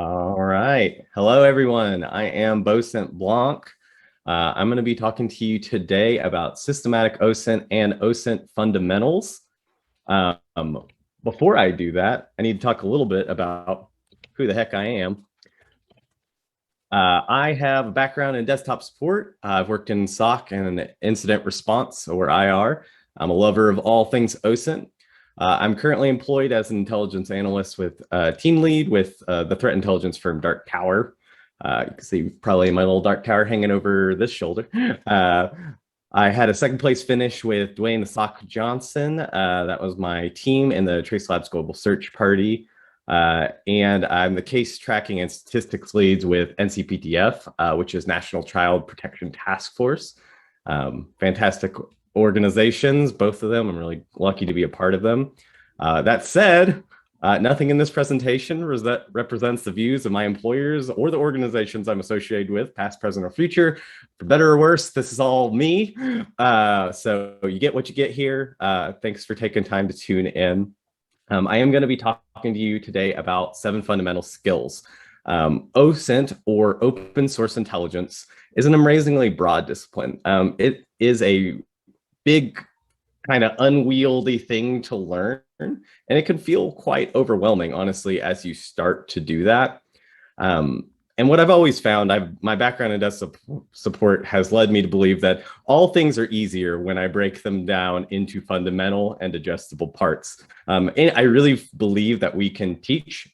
All right. Hello, everyone. I am BOsintBlanc. I'm going to be talking to you today about systematic OSINT and OSINT fundamentals. Um, Before I do that, I need to talk a little bit about who the heck I am. I have a background in desktop support. I've worked in SOC and incident response, or IR. I'm a lover of all things OSINT. I'm currently employed as an intelligence analyst with team lead with the threat intelligence firm Dark Tower. You can see probably my little Dark Tower hanging over this shoulder. I had a second place finish with Dwayne the Sock Johnson. That was my team in the Trace Labs Global Search Party. And I'm the case tracking and statistics leads with NCPTF, which is National Child Protection Task Force. Fantastic organizations, both of them. I'm really lucky to be a part of them. That said, nothing in this presentation represents the views of my employers or the organizations I'm associated with, past, present, or future. For better or worse, this is all me. So you get what you get here. Thanks for taking time to tune in. I am going to be talking to you today about 7 fundamental skills. OSINT, or open source intelligence, is an amazingly broad discipline. It is a big, kind of unwieldy thing to learn, and it can feel quite overwhelming, honestly, as you start to do that. And what I've always found, my background in desk support has led me to believe that all things are easier when I break them down into fundamental and adjustable parts. And I really believe that you can teach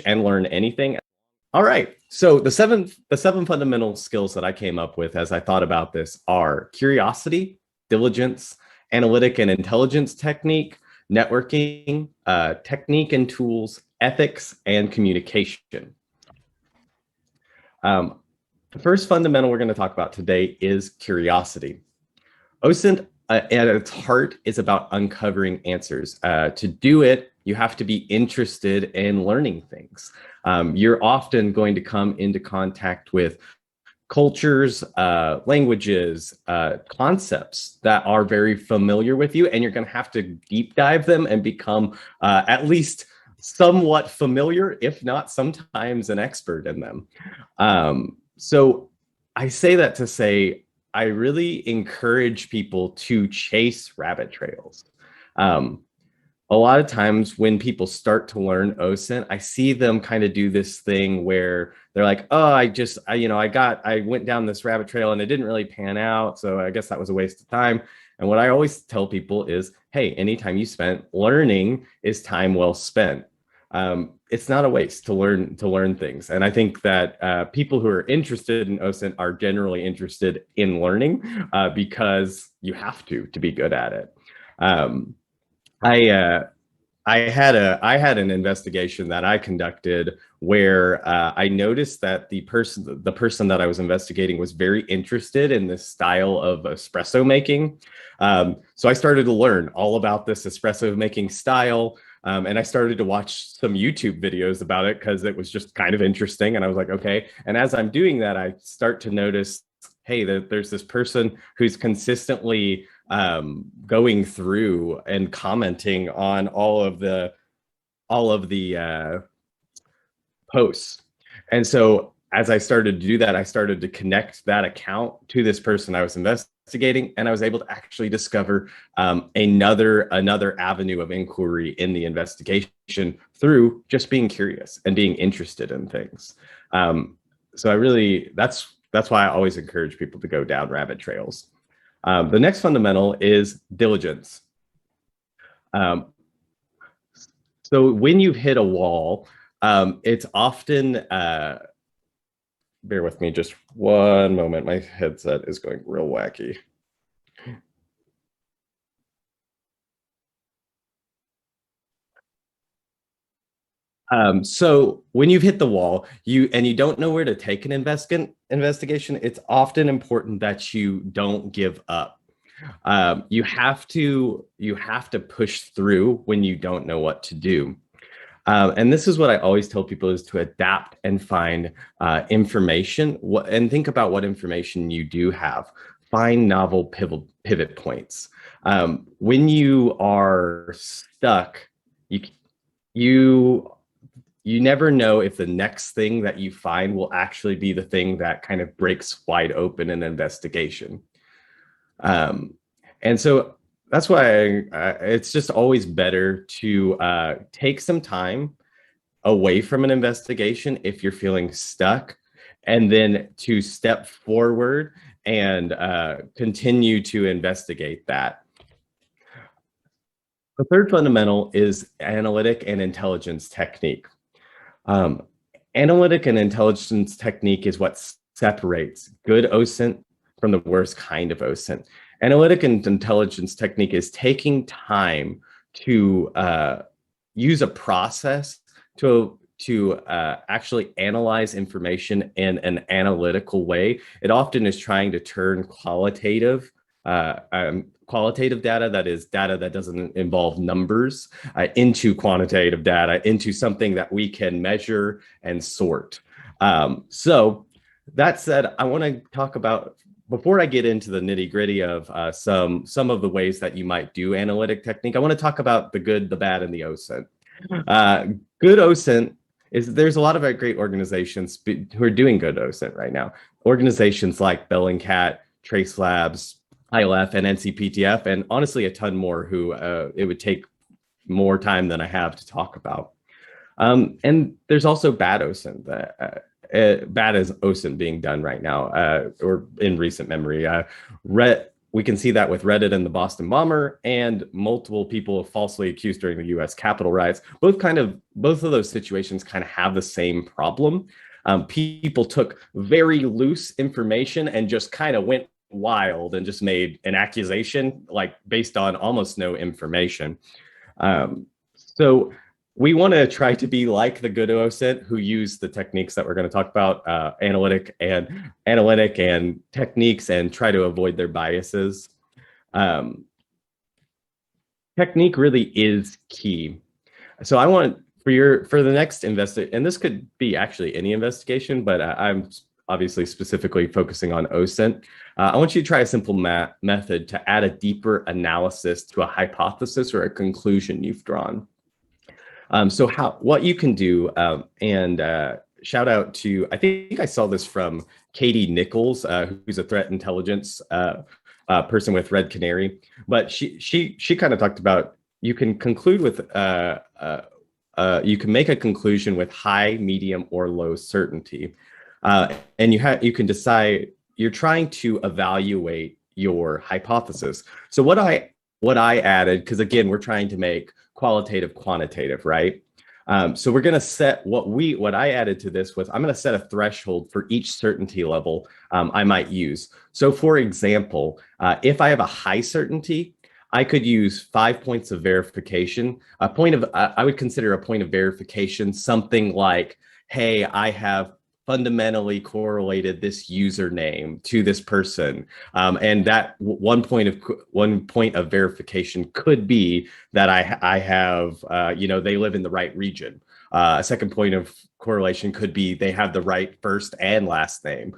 and learn anything. All right, so the seven fundamental skills that I came up with as I thought about this are curiosity, diligence, analytic and intelligence technique, networking, technique and tools, ethics, and communication. The first fundamental we're going to talk about today is curiosity. OSINT at its heart is about uncovering answers. To do it, you have to be interested in learning things. You're often going to come into contact with cultures, languages, concepts that are very familiar with you, and you're going to have to deep dive them and become at least somewhat familiar, if not sometimes an expert in them. So I say that to say, I really encourage people to chase rabbit trails. A lot of times when people start to learn OSINT, I see them kind of do this thing where they're like, oh, I went down this rabbit trail and it didn't really pan out. So I guess that was a waste of time. And what I always tell people is, hey, anytime you spent learning is time well spent. It's not a waste to learn things. And I think that people who are interested in OSINT are generally interested in learning because you have to be good at it. I had an investigation that I conducted where I noticed that the person that I was investigating was very interested in this style of espresso making. So I started to learn all about this espresso making style. And I started to watch some YouTube videos about it because it was just kind of interesting. And I was like, okay. And as I'm doing that, I start to notice, hey, there's this person who's consistently going through and commenting on all of the posts. And so as I started to do that, I started to connect that account to this person I was investigating, and I was able to actually discover another avenue of inquiry in the investigation through just being curious and being interested in things. So that's why I always encourage people to go down rabbit trails. The next fundamental is diligence. So when you've hit a wall, it's often, bear with me just one moment. My headset is going real wacky. So when you've hit the wall, you don't know where to take an investigation, it's often important that you don't give up. You have to push through when you don't know what to do. And this is what I always tell people, is to adapt and find information and think about what information you do have. Find novel pivot points. When you are stuck, you never know if the next thing that you find will actually be the thing that kind of breaks wide open an investigation. And so that's why it's just always better to take some time away from an investigation if you're feeling stuck, and then to step forward and continue to investigate that. The third fundamental is analytic and intelligence technique. Analytic and intelligence technique is what separates good OSINT from the worst kind of OSINT. Analytic and intelligence technique is taking time to use a process to actually analyze information in an analytical way. It often is trying to turn qualitative data, that is data that doesn't involve numbers, into quantitative data, into something that we can measure and sort. So that said, I want to talk about, before I get into the nitty gritty of some of the ways that you might do analytic technique, I want to talk about the good, the bad, and the OSINT. Good OSINT is, there's a lot of great organizations who are doing good OSINT right now. Organizations like Bellingcat, Trace Labs, ILF, and NCPTF, and honestly a ton more who it would take more time than I have to talk about. And there's also bad OSINT, bad as OSINT being done right now, or in recent memory. We can see that with Reddit and the Boston bomber, and multiple people falsely accused during the US Capitol riots. Both of those situations kind of have the same problem. People took very loose information and just kind of went wild and just made an accusation like based on almost no information. So we want to try to be like the good OSINT who use the techniques that we're going to talk about, analytic and techniques, and try to avoid their biases. Technique really is key. So I want for the next investigation, and this could be actually any investigation, but I'm obviously specifically focusing on OSINT. I want you to try a simple method to add a deeper analysis to a hypothesis or a conclusion you've drawn. So what you can do, and shout out to, I think I saw this from Katie Nichols, who's a threat intelligence person with Red Canary, but she kind of talked about, you can conclude with, you can make a conclusion with high, medium, or low certainty. And you can decide, you're trying to evaluate your hypothesis. So what I added, because again, we're trying to make qualitative quantitative, right? So we're going to set what I added to this was, I'm going to set a threshold for each certainty level I might use. So for example, if I have a high certainty, I could use 5 points of verification. I would consider a point of verification something like, hey, I have fundamentally correlated this username to this person, and that one point of verification could be that I have they live in the right region. A second point of correlation could be they have the right first and last name.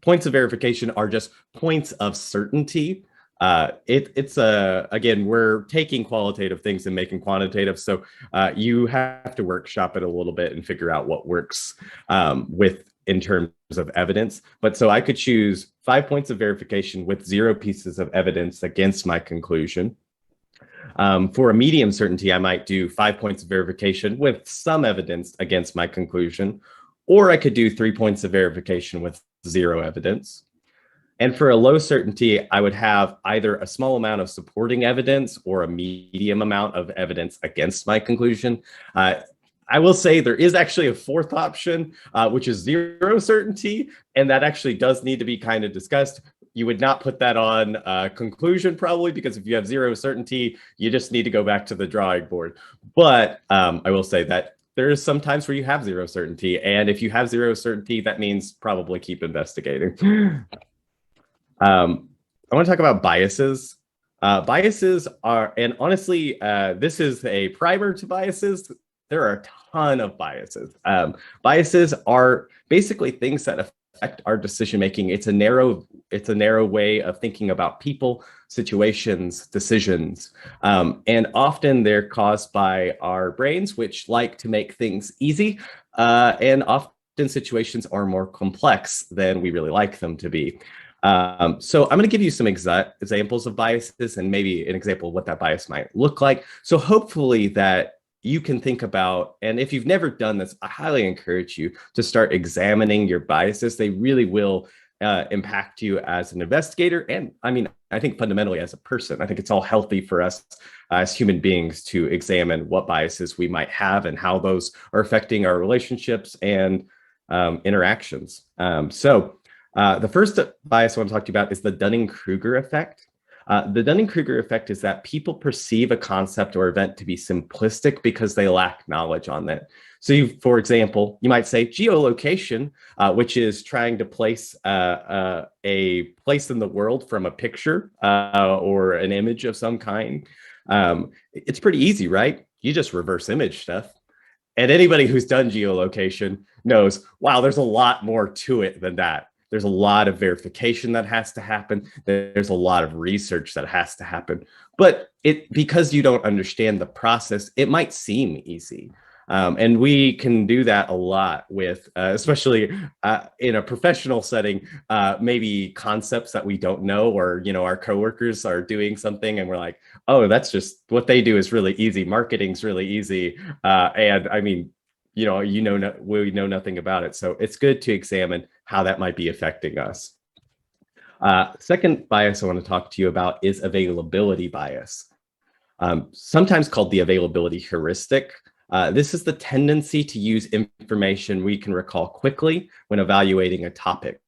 Points of verification are just points of certainty. Again, we're taking qualitative things and making quantitative. So you have to workshop it a little bit and figure out what works in terms of evidence. But so I could choose 5 points of verification with 0 pieces of evidence against my conclusion. For a medium certainty, I might do 5 points of verification with some evidence against my conclusion, or I could do 3 points of verification with 0 evidence. And for a low certainty, I would have either a small amount of supporting evidence or a medium amount of evidence against my conclusion. I will say there is actually a fourth option, which is 0 certainty, and that actually does need to be kind of discussed. You would not put that on conclusion probably, because if you have 0 certainty, you just need to go back to the drawing board. But I will say that there's some times where you have 0 certainty, and if you have 0 certainty, that means probably keep investigating. I want to talk about biases. Biases are, and honestly, this is a primer to biases. There are a ton of biases. Biases are basically things that affect our decision making. It's a narrow way of thinking about people, situations, decisions, and often they're caused by our brains, which like to make things easy, and often situations are more complex than we really like them to be. So I'm going to give you some examples of biases and maybe an example of what that bias might look like. So hopefully that you can think about, and if you've never done this, I highly encourage you to start examining your biases. They really will impact you as an investigator. And I mean, I think fundamentally as a person, I think it's all healthy for us as human beings to examine what biases we might have and how those are affecting our relationships and interactions. The first bias I want to talk to you about is the Dunning-Kruger effect. The Dunning-Kruger effect is that people perceive a concept or event to be simplistic because they lack knowledge on it. So, for example, you might say geolocation, which is trying to place a place in the world from a picture or an image of some kind. It's pretty easy, right? You just reverse image stuff. And anybody who's done geolocation knows, wow, there's a lot more to it than that. There's a lot of verification that has to happen. There's a lot of research that has to happen. But because you don't understand the process, it might seem easy. And we can do that a lot with, especially in a professional setting, maybe concepts that we don't know, or, our coworkers are doing something and we're like, oh, that's just what they do is really easy. Marketing's really easy. And I mean, we know nothing about it. So it's good to examine how that might be affecting us. Second bias I want to talk to you about is availability bias, sometimes called the availability heuristic. This is the tendency to use information we can recall quickly when evaluating a topic.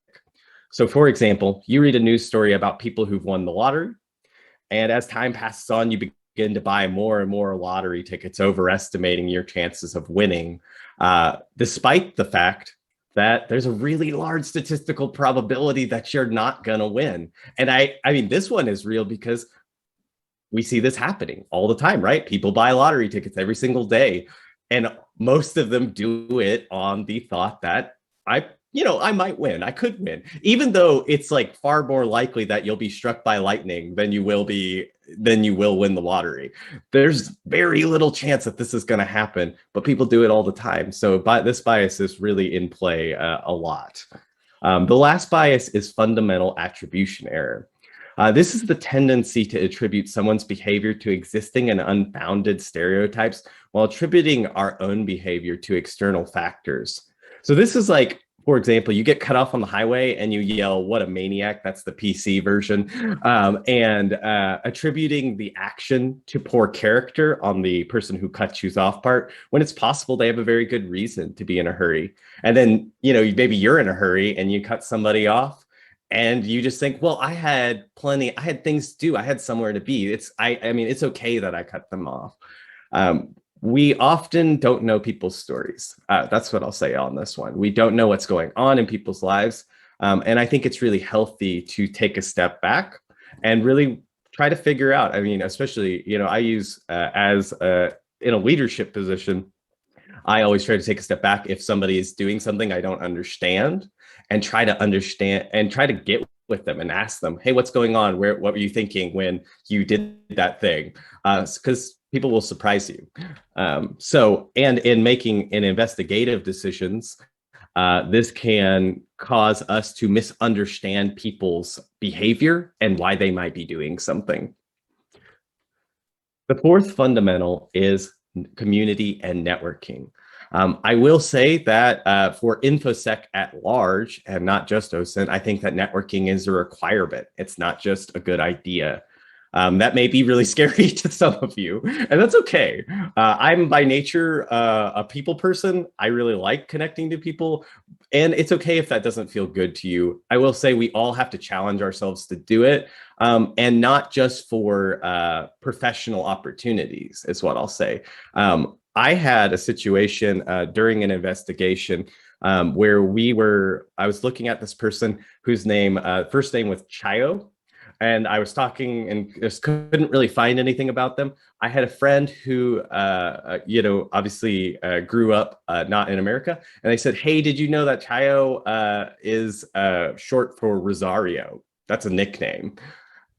So for example, you read a news story about people who've won the lottery, and as time passes on, you begin to buy more and more lottery tickets, overestimating your chances of winning, despite the fact that there's a really large statistical probability that you're not going to win. And I mean, this one is real because we see this happening all the time, right? People buy lottery tickets every single day, and most of them do it on the thought that I might win, I could win, even though it's like far more likely that you'll be struck by lightning than you will win the lottery. There's very little chance that this is going to happen, but people do it all the time. So this bias is really in play a lot. The last bias is fundamental attribution error. This is the tendency to attribute someone's behavior to existing and unfounded stereotypes while attributing our own behavior to external factors. So this is like, for example, you get cut off on the highway and you yell, "What a maniac." That's the PC version. And attributing the action to poor character on the person who cuts you off part, when it's possible they have a very good reason to be in a hurry. And then, maybe you're in a hurry and you cut somebody off and you just think, well, I had things to do. I had somewhere to be. I mean, it's okay that I cut them off. We often don't know people's stories. That's what I'll say on this one. We don't know what's going on in people's lives. And I think it's really healthy to take a step back and really try to figure out, I mean, especially, I use in a leadership position, I always try to take a step back if somebody is doing something I don't understand, and try to understand and try to get with them and ask them, hey, what's going on? What were you thinking when you did that thing? Because people will surprise you. And in making an investigative decisions, this can cause us to misunderstand people's behavior and why they might be doing something. The fourth fundamental is community and networking. I will say that for InfoSec at large, and not just OSINT, I think that networking is a requirement. It's not just a good idea. That may be really scary to some of you, and that's okay. I'm by nature a people person. I really like connecting to people, and it's okay if that doesn't feel good to you. I will say we all have to challenge ourselves to do it, and not just for professional opportunities, is what I'll say. I had a situation during an investigation where I was looking at this person whose first name was Chayo. and I was talking and just couldn't really find anything about them. I had a friend who, obviously grew up not in America, and they said, "Hey, did you know that Chayo is short for Rosario? That's a nickname."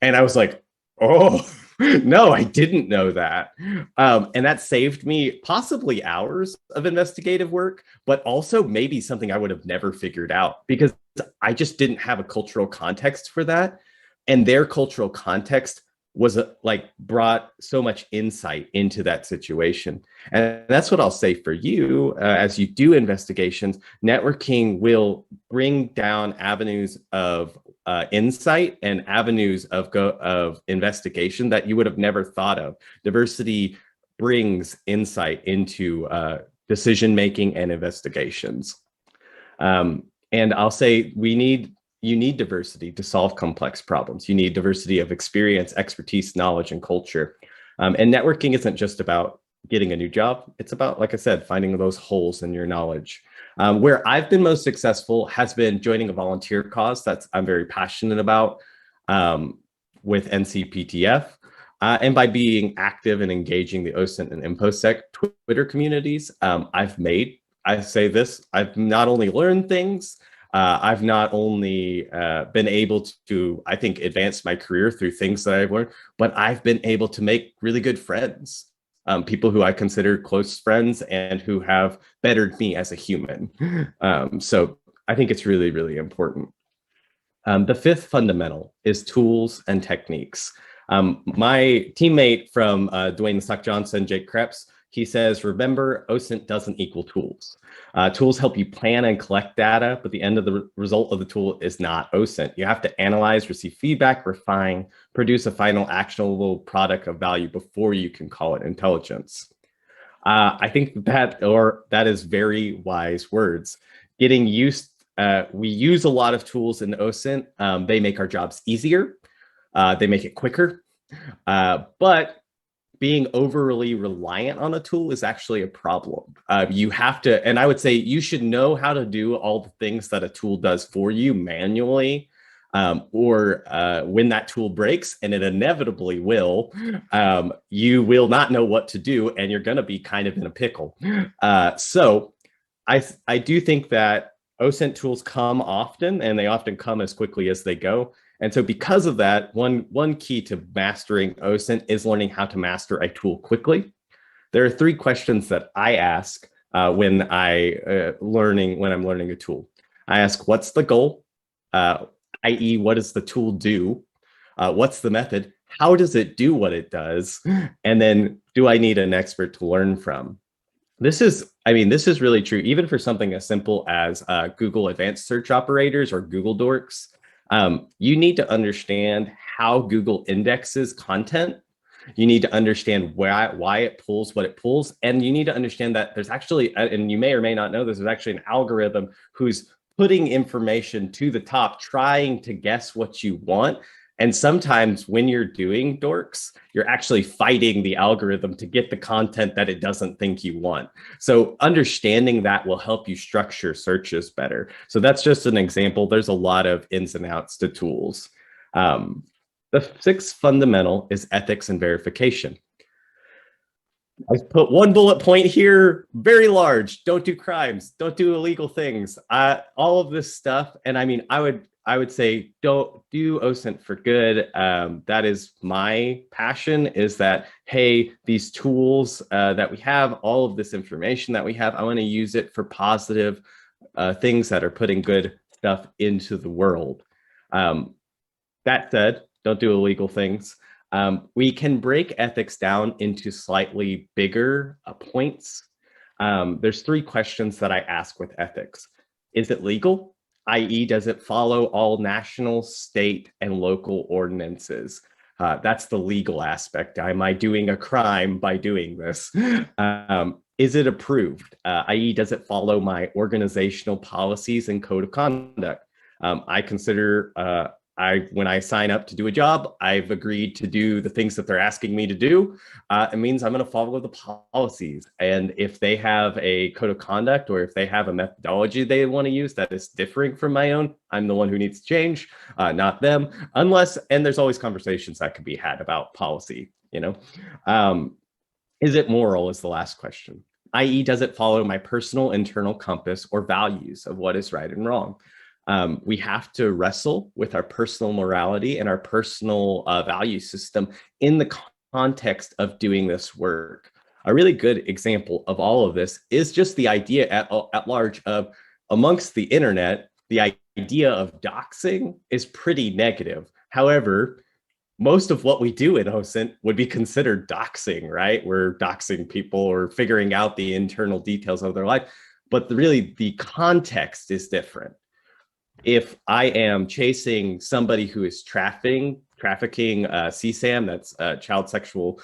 And I was like, "Oh, no, I didn't know that." And that saved me possibly hours of investigative work, but also maybe something I would have never figured out because I just didn't have a cultural context for that. And their cultural context was like brought so much insight into that situation. And that's what I'll say for you as you do investigations. Networking will bring down avenues of insight and avenues of investigation that you would have never thought of. Diversity brings insight into decision making and investigations. And I'll say you need diversity to solve complex problems. You need diversity of experience, expertise, knowledge, and culture. And networking isn't just about getting a new job. It's about, like I said, finding those holes in your knowledge. Where I've been most successful has been joining a volunteer cause that I'm very passionate about with NCPTF. And by being active and engaging the OSINT and InfoSec Twitter communities, I've not only learned things, I've not only been able to, I think, advance my career through things that I've learned, but I've been able to make really good friends, people who I consider close friends and who have bettered me as a human. So I think it's really, really important. The fifth fundamental is tools and techniques. My teammate from Dwayne Stock Johnson, Jake Krebs, he says, remember, OSINT doesn't equal tools. Tools help you plan and collect data, but the end of the result of the tool is not OSINT. You have to analyze, receive feedback, refine, produce a final actionable product of value before you can call it intelligence. I think that is very wise words. Getting used, we use a lot of tools in OSINT. They make our jobs easier. They make it quicker, but being overly reliant on a tool is actually a problem. You have to, and I would say you should know how to do all the things that a tool does for you manually, or when that tool breaks, and it inevitably will, you will not know what to do, and you're going to be kind of in a pickle. So I do think that OSINT tools come often, and they often come as quickly as they go. And so because of that, one key to mastering OSINT is learning how to master a tool quickly. There are 3 questions that I ask when I'm learning a tool. I ask, what's the goal? I.e., what does the tool do? What's the method? How does it do what it does? And then, do I need an expert to learn from? This is really true, even for something as simple as Google Advanced Search Operators or Google Dorks. You need to understand how Google indexes content. You need to understand why it pulls what it pulls. And you need to understand that there's actually, and you may or may not know this, there's actually an algorithm who's putting information to the top, trying to guess what you want. And sometimes when you're doing dorks, you're actually fighting the algorithm to get the content that it doesn't think you want. So understanding that will help you structure searches better. So that's just an example. There's a lot of ins and outs to tools. The 6th fundamental is ethics and verification. I put one bullet point here, very large. Don't do crimes. Don't do illegal things. All of this stuff. And I would say don't do OSINT for good. That is my passion, is that, hey, these tools that we have, all of this information that we have, I want to use it for positive things that are putting good stuff into the world. That said, don't do illegal things. We can break ethics down into slightly bigger points. There's 3 questions that I ask with ethics. Is it legal? I.e., does it follow all national, state, and local ordinances? That's the legal aspect. Am I doing a crime by doing this? Is it approved? I.e., does it follow my organizational policies and code of conduct? I consider when I sign up to do a job, I've agreed to do the things that they're asking me to do. It means I'm going to follow the policies. And if they have a code of conduct or if they have a methodology they want to use that is differing from my own, I'm the one who needs to change, not them. And there's always conversations that can be had about policy, Is it moral is the last question, i.e. does it follow my personal internal compass or values of what is right and wrong? We have to wrestle with our personal morality and our personal value system in the context of doing this work. A really good example of all of this is just the idea at large of amongst the internet, the idea of doxing is pretty negative. However, most of what we do in OSINT would be considered doxing, right? We're doxing people or figuring out the internal details of their life, but really the context is different. If I am chasing somebody who is trafficking CSAM, that's child sexual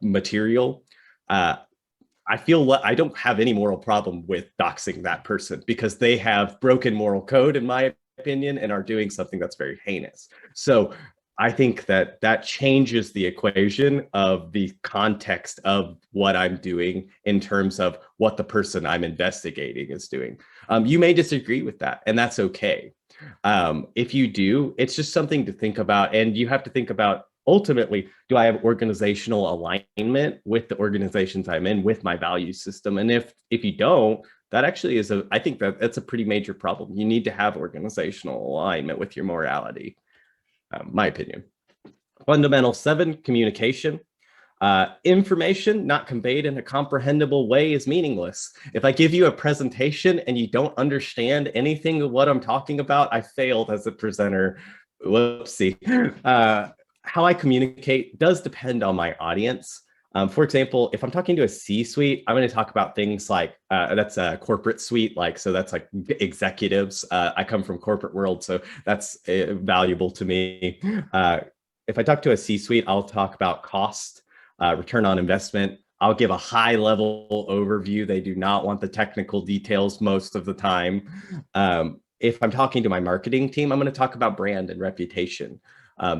material, I feel I don't have any moral problem with doxing that person because they have broken moral code, in my opinion, and are doing something that's very heinous. So I think that changes the equation of the context of what I'm doing in terms of what the person I'm investigating is doing. You may disagree with that, and that's okay. If you do, it's just something to think about, and you have to think about, ultimately, do I have organizational alignment with the organizations I'm in, with my value system? And if you don't, that actually is I think that's a pretty major problem. You need to have organizational alignment with your morality. My opinion. Fundamental 7, communication. Information not conveyed in a comprehensible way is meaningless. If I give you a presentation and you don't understand anything of what I'm talking about, I failed as a presenter. Whoopsie. How I communicate does depend on my audience. For example, if I'm talking to a C-suite, I'm going to talk about things like, that's a corporate suite, so that's like executives. I come from corporate world, so that's valuable to me. If I talk to a C-suite, I'll talk about cost, return on investment. I'll give a high level overview. They do not want the technical details most of the time. If I'm talking to my marketing team, I'm going to talk about brand and reputation.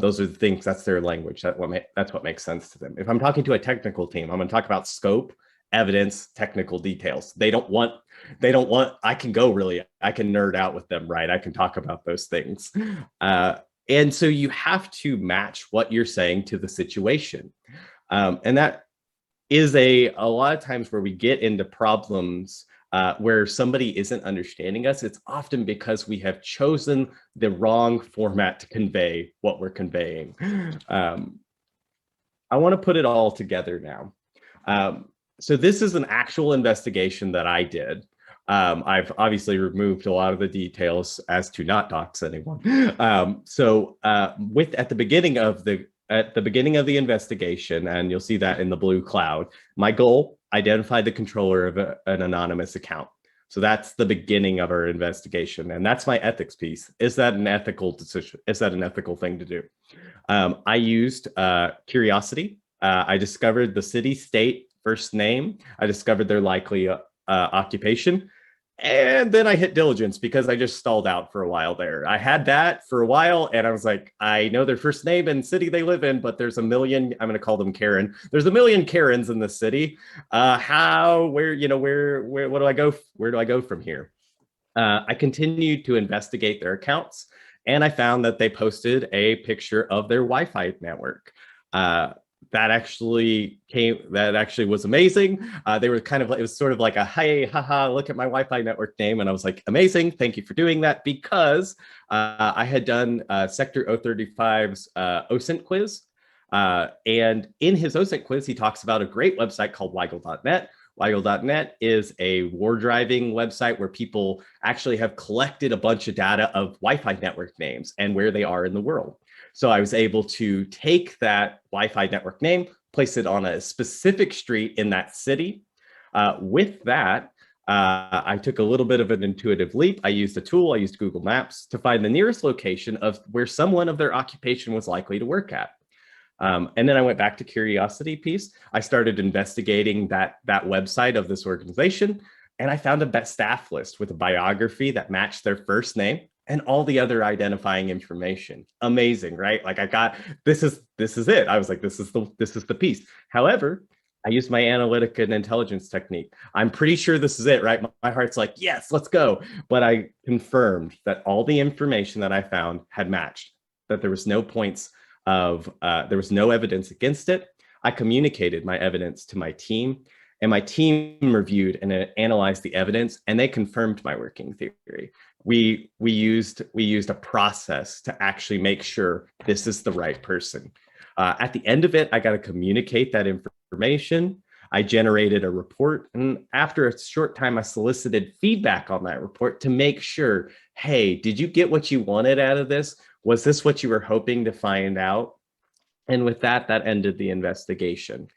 Those are the things, that's their language. That's what makes sense to them. If I'm talking to a technical team, I'm going to talk about scope, evidence, technical details. They don't want, I can nerd out with them, right? I can talk about those things. And so you have to match what you're saying to the situation. And that is a lot of times where we get into problems where somebody isn't understanding us. It's often because we have chosen the wrong format to convey what we're conveying. I want to put it all together now. So this is an actual investigation that I did. I've obviously removed a lot of the details as to not dox anyone. At the beginning of the investigation, and you'll see that in the blue cloud, my goal, identify the controller of an anonymous account. So that's the beginning of our investigation. And that's my ethics piece. Is that an ethical decision? Is that an ethical thing to do? I used curiosity. I discovered the city, state, first name. I discovered their likely occupation. And then I hit diligence because I just stalled out for a while there. I had that for a while and I was like, I know their first name and city they live in, but there's a million, I'm going to call them Karen. There's a million Karens in the city. Where do I go? Where do I go from here? I continued to investigate their accounts and I found that they posted a picture of their Wi-Fi network. That actually was amazing. They were it was sort of like a, hey, haha, look at my Wi-Fi network name. And I was like, amazing, thank you for doing that, because I had done Sector 035's OSINT quiz. And in his OSINT quiz, he talks about a great website called Weigel.net. Weigel.net is a war driving website where people actually have collected a bunch of data of Wi-Fi network names and where they are in the world. So I was able to take that Wi-Fi network name, place it on a specific street in that city. With that, I took a little bit of an intuitive leap. I used a tool, I used Google Maps to find the nearest location of where someone of their occupation was likely to work at. And then I went back to curiosity piece. I started investigating that website of this organization, and I found a staff list with a biography that matched their first name and all the other identifying information. Amazing, right? Like I got this is it. I was like, this is the piece. However, I used my analytic and intelligence technique. I'm pretty sure this is it, right? My heart's like, yes, let's go. But I confirmed that all the information that I found had matched, that there was no points of, there was no evidence against it. I communicated my evidence to my team, and my team reviewed and analyzed the evidence, and they confirmed my working theory. We used a process to actually make sure this is the right person. At the end of it, I got to communicate that information. I generated a report, and after a short time, I solicited feedback on that report to make sure, hey, did you get what you wanted out of this? Was this what you were hoping to find out? And with that, that ended the investigation.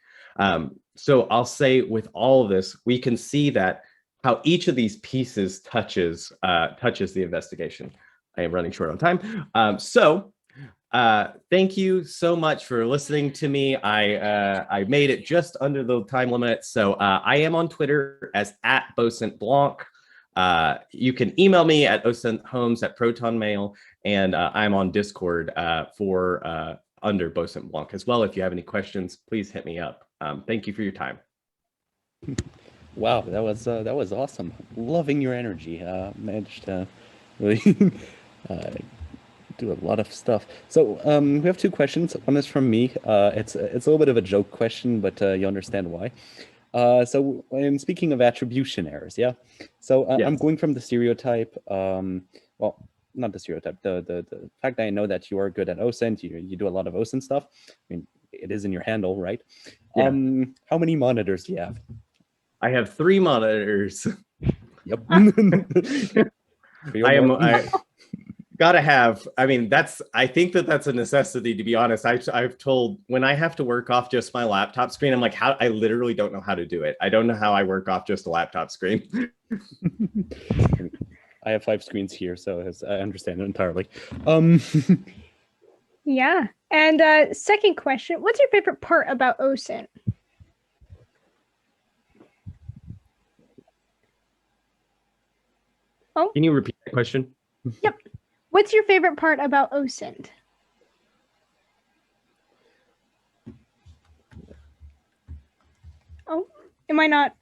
So I'll say with all of this, we can see that how each of these pieces touches the investigation. I am running short on time. Thank you so much for listening to me. I made it just under the time limit. So I am on Twitter as @BOsintBlanc. You can email me at osinthomes@protonmail, and I'm on Discord for under BOsintBlanc as well. If you have any questions, please hit me up. Thank you for your time. Wow, that was awesome. Loving your energy. Managed to really do a lot of stuff. So we have two questions. One is from me. It's a little bit of a joke question, but you understand why. So I'm speaking of attribution errors, yeah. So Yes. I'm going from the stereotype. Well, not the stereotype. The fact that I know that you are good at OSINT. You do a lot of OSINT stuff. I mean, it is in your handle, right? Yeah. How many monitors do you have? I have 3 monitors. Yep. I gotta have. I mean, I think that's a necessity, to be honest. I've told, when I have to work off just my laptop screen, I'm like, I literally don't know how to do it. I don't know how I work off just a laptop screen. I have 5 screens here, so I understand it entirely. Yeah. And second question, what's your favorite part about OSINT? Oh, Can you repeat the question? Yep. What's your favorite part about OSINT? Oh, am I not?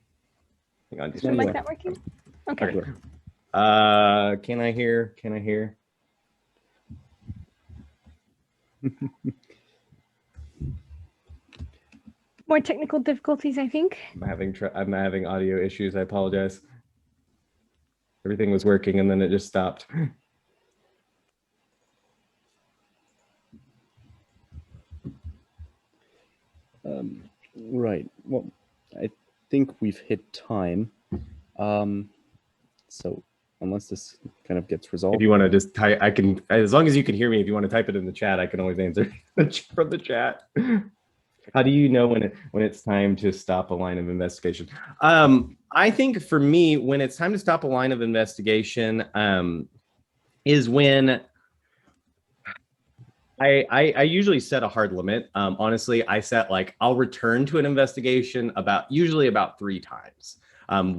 Hang on, Is my mic not working? Okay. Can I hear? More technical difficulties, I think. I'm having audio issues. I apologize. Everything was working and then it just stopped. Right. Well, I think we've hit time. So unless this kind of gets resolved. If you want to just type, I can, as long as you can hear me, if you want to type it in the chat, I can always answer from the chat. How do you know when it's time to stop a line of investigation? I think for me, when it's time to stop a line of investigation, is when I usually set a hard limit. Honestly, I set like, I'll return to an investigation usually about 3 times,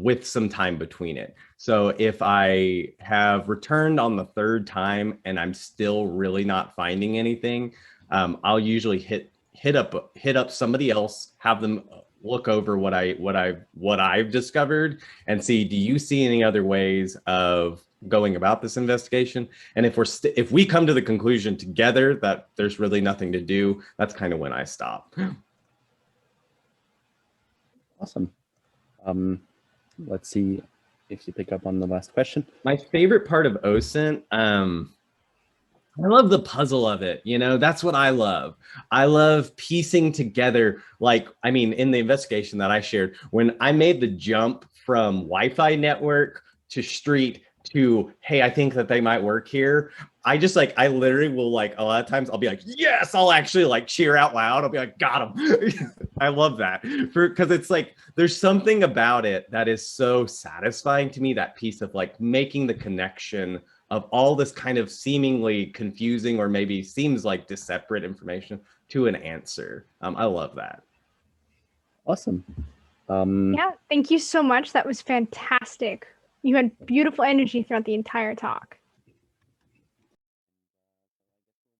with some time between it. So if I have returned on the 3rd time and I'm still really not finding anything, I'll usually hit up somebody else, have them look over what I've discovered and see, do you see any other ways of going about this investigation? And if we come to the conclusion together that there's really nothing to do, that's kind of when I stop. Awesome. Let's see if you pick up on the last question. My favorite part of OSINT, I love the puzzle of it. You know, that's what I love. I love piecing together, like, I mean, in the investigation that I shared, when I made the jump from Wi-Fi network to street to, hey, I think that they might work here. I literally will, like, a lot of times I'll be like, yes, I'll actually like cheer out loud. I'll be like, got him. I love that because it's like, there's something about it that is so satisfying to me, that piece of like making the connection of all this kind of seemingly confusing or maybe seems like disparate information to an answer. I love that. Awesome. Yeah, thank you so much. That was fantastic. You had beautiful energy throughout the entire talk.